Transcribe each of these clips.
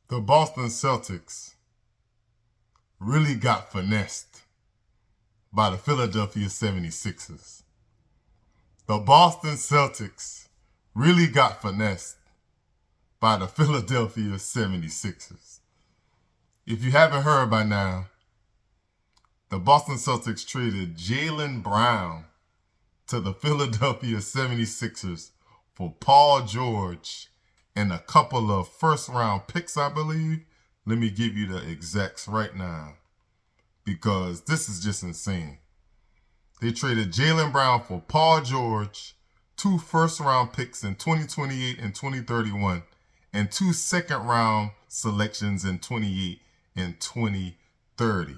The Boston Celtics really got finessed by the Philadelphia 76ers. The Boston Celtics really got finessed by the Philadelphia 76ers. If you haven't heard by now, the Boston Celtics traded Jaylen Brown to the Philadelphia 76ers for Paul George and a couple of first-round picks, I believe. Let me give you the exacts right now because this is just insane. They traded Jaylen Brown for Paul George, 2 first-round picks in 2028 and 2031, and 2 second-round selections in 28 and 2030.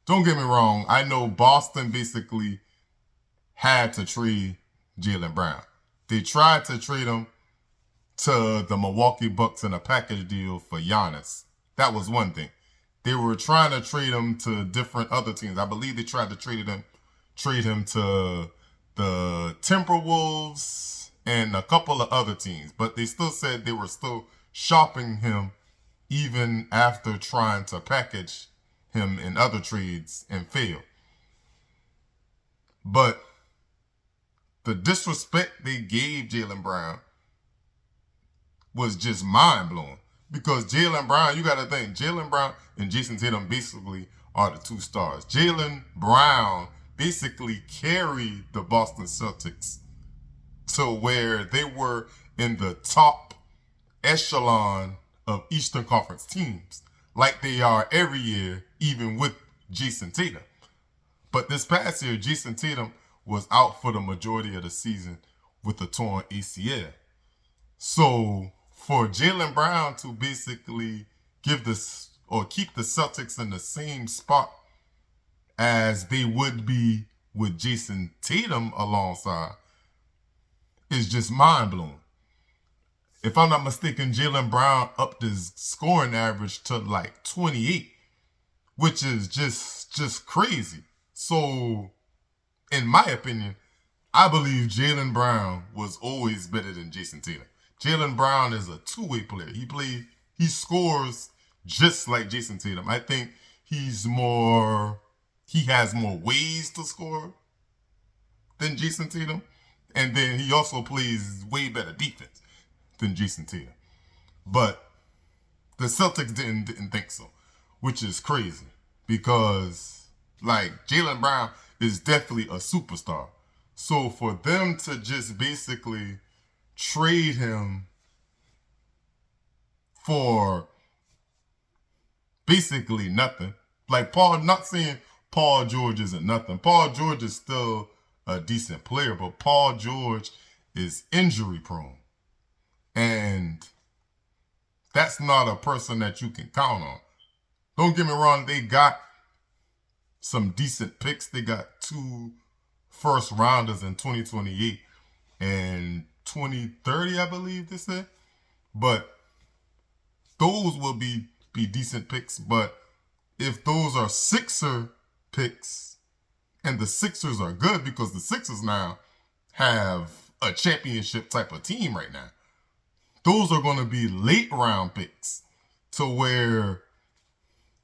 Don't get me wrong. I know Boston basically had to trade Jaylen Brown. They tried to trade him to the Milwaukee Bucks in a package deal for Giannis. That was one thing. They were trying to trade him to different other teams. I believe they tried to trade him to the Timberwolves and a couple of other teams. But they still said they were still shopping him even after trying to package him in other trades and failed. But the disrespect they gave Jaylen Brown was just mind-blowing. Because Jaylen Brown, you got to think, Jaylen Brown and Jason Tatum basically are the 2 stars. Jaylen Brown basically carried the Boston Celtics to where they were in the top echelon of Eastern Conference teams, like they are every year, even with Jason Tatum. But this past year, Jason Tatum was out for the majority of the season with a torn ACL. So for Jaylen Brown to basically give this or keep the Celtics in the same spot as they would be with Jason Tatum alongside is just mind-blowing. If I'm not mistaken, Jaylen Brown upped his scoring average to like 28, which is just crazy. So, in my opinion, I believe Jaylen Brown was always better than Jason Tatum. Jaylen Brown is a two-way player. He scores just like Jason Tatum. I think he has more ways to score than Jason Tatum. And then he also plays way better defense than Jason Tatum. But the Celtics didn't think so, which is crazy because like Jaylen Brown is definitely a superstar. So for them to just basically trade him for basically nothing, like not saying Paul George isn't nothing. Paul George is still a decent player, but Paul George is injury prone. And that's not a person that you can count on. Don't get me wrong, they got some decent picks. They got 2 first rounders in 2028 and 2030, I believe they said. But those will be decent picks. But if those are Sixer picks, and the Sixers are good because the Sixers now have a championship type of team right now, those are going to be late round picks to where,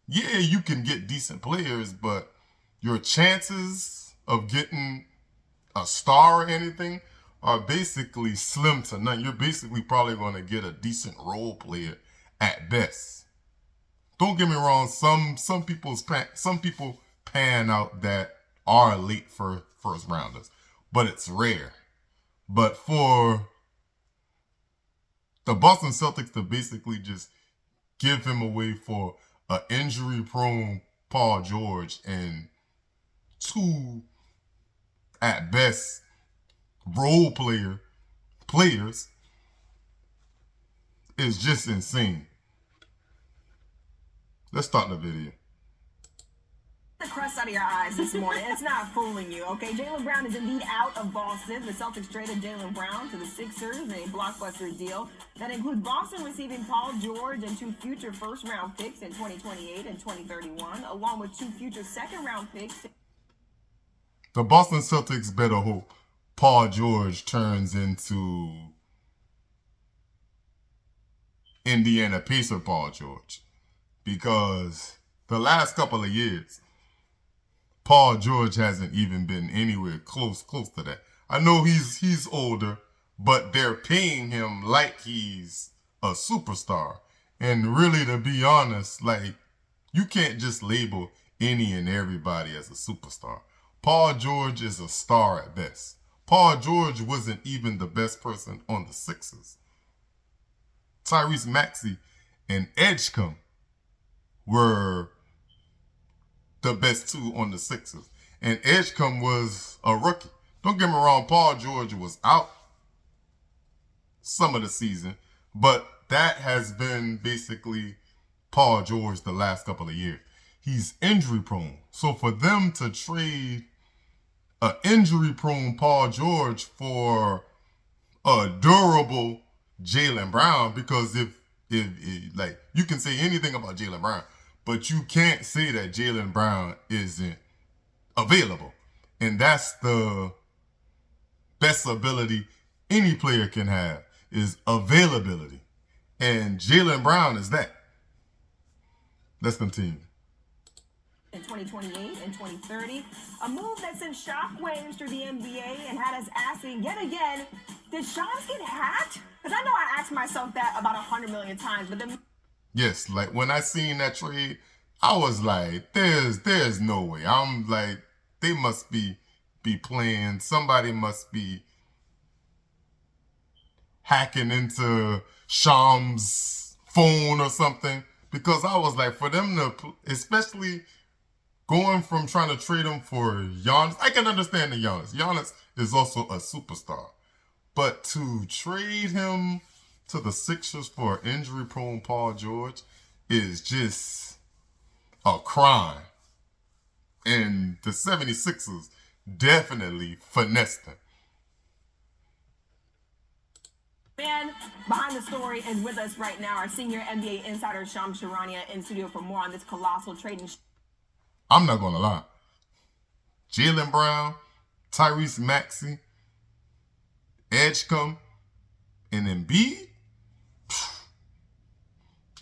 yeah, you can get decent players, but your chances of getting a star or anything are basically slim to none. You're basically probably going to get a decent role player at best. Don't get me wrong, some people pan out that are late for first rounders, but it's rare. But for the Boston Celtics to basically just give him away for an injury-prone Paul George and 2, at best, role players is just insane. Let's start the video. The crust out of your eyes this morning. It's not fooling you, okay? Jaylen Brown is indeed out of Boston. The Celtics traded Jaylen Brown to the Sixers in a blockbuster deal that includes Boston receiving Paul George and 2 future first-round picks in 2028 and 2031, along with 2 future second-round picks. The Boston Celtics better hope Paul George turns into Indiana Pacer Paul George, because the last couple of years, Paul George hasn't even been anywhere close to that. I know he's older, but they're paying him like he's a superstar. And really, to be honest, like, you can't just label any and everybody as a superstar. Paul George is a star at best. Paul George wasn't even the best person on the Sixers. Tyrese Maxey and Edgecombe were the best two on the Sixers. And Edgecombe was a rookie. Don't get me wrong, Paul George was out some of the season, but that has been basically Paul George the last couple of years. He's injury prone. So for them to trade an injury prone Paul George for a durable Jaylen Brown, because if like, you can say anything about Jaylen Brown, but you can't say that Jaylen Brown isn't available. And that's the best ability any player can have, is availability. And Jaylen Brown is that. Let's continue. In 2028 and 2030, a move that sent shockwaves through the NBA and had us asking yet again, did Shams get hacked? Because I know I asked myself that about 100 million times, but then... Yes, like when I seen that trade, I was like, there's no way. I'm like, they must be playing. Somebody must be hacking into Shams' phone or something. Because I was like, for them to, especially going from trying to trade him for Giannis, I can understand the Giannis. Giannis is also a superstar. But to trade him to the Sixers for injury-prone Paul George is just a crime. And the 76ers definitely finessed him. Man behind the story is with us right now, our senior NBA insider Shams Charania in studio for more on this colossal trading. I'm not going to lie. Jaylen Brown, Tyrese Maxey, Edgecombe, and Embiid,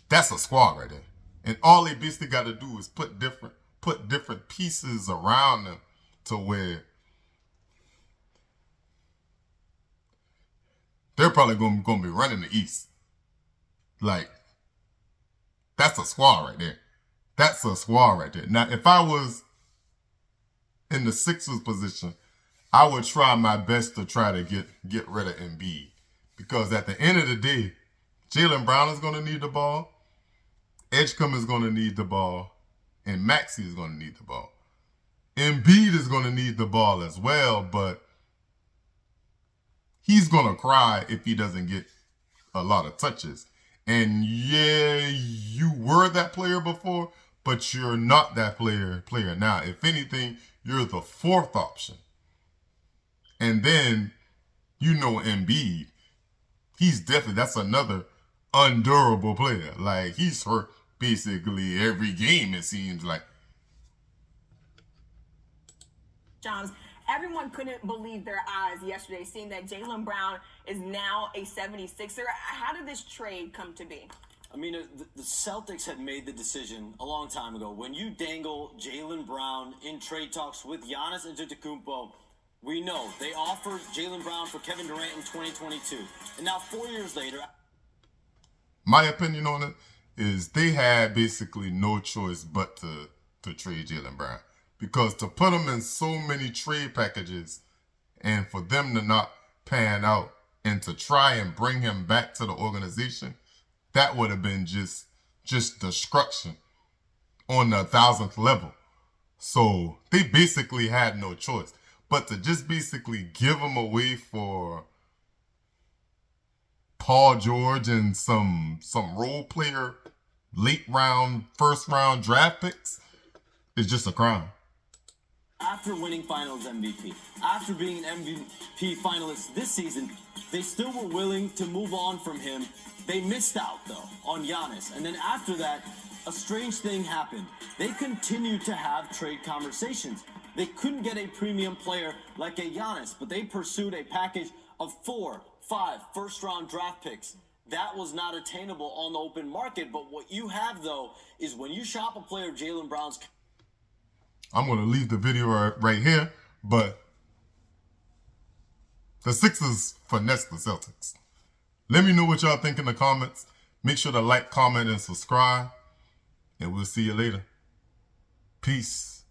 that's a squad right there. And all they basically got to do is put different pieces around them to where they're probably going to be running the East. Like, that's a squad right there. That's a squad right there. Now, if I was in the Sixers position, I would try my best to try to get rid of Embiid. Because at the end of the day, Jaylen Brown is going to need the ball, Edgecombe is going to need the ball, and Maxey is going to need the ball. Embiid is going to need the ball as well, but he's going to cry if he doesn't get a lot of touches. And yeah, you were that player before, but you're not that player now. If anything, you're the fourth option. And then, you know, Embiid, that's another undurable player. Like, he's hurt basically every game, it seems like. Johns, everyone couldn't believe their eyes yesterday, seeing that Jaylen Brown is now a 76er. How did this trade come to be? I mean, the Celtics had made the decision a long time ago. When you dangle Jaylen Brown in trade talks with Giannis Antetokounmpo, we know they offered Jaylen Brown for Kevin Durant in 2022. And now 4 years later... My opinion on it is they had basically no choice but to trade Jaylen Brown. Because to put him in so many trade packages and for them to not pan out and to try and bring him back to the organization, that would have been just destruction on the 1,000th level. So they basically had no choice but to just basically give him away for Paul George and some role player late round, first round draft picks is just a crime. After winning Finals MVP, after being an MVP finalist this season, they still were willing to move on from him. They missed out, though, on Giannis. And then after that, a strange thing happened. They continued to have trade conversations. They couldn't get a premium player like a Giannis, but they pursued a package of 4, 5 first-round draft picks. that was not attainable on the open market. But what you have, though, is when you shop a player of Jaylen Brown's... I'm going to leave the video right here, but the Sixers finessed the Celtics. Let me know what y'all think in the comments. Make sure to like, comment, and subscribe. And we'll see you later. Peace.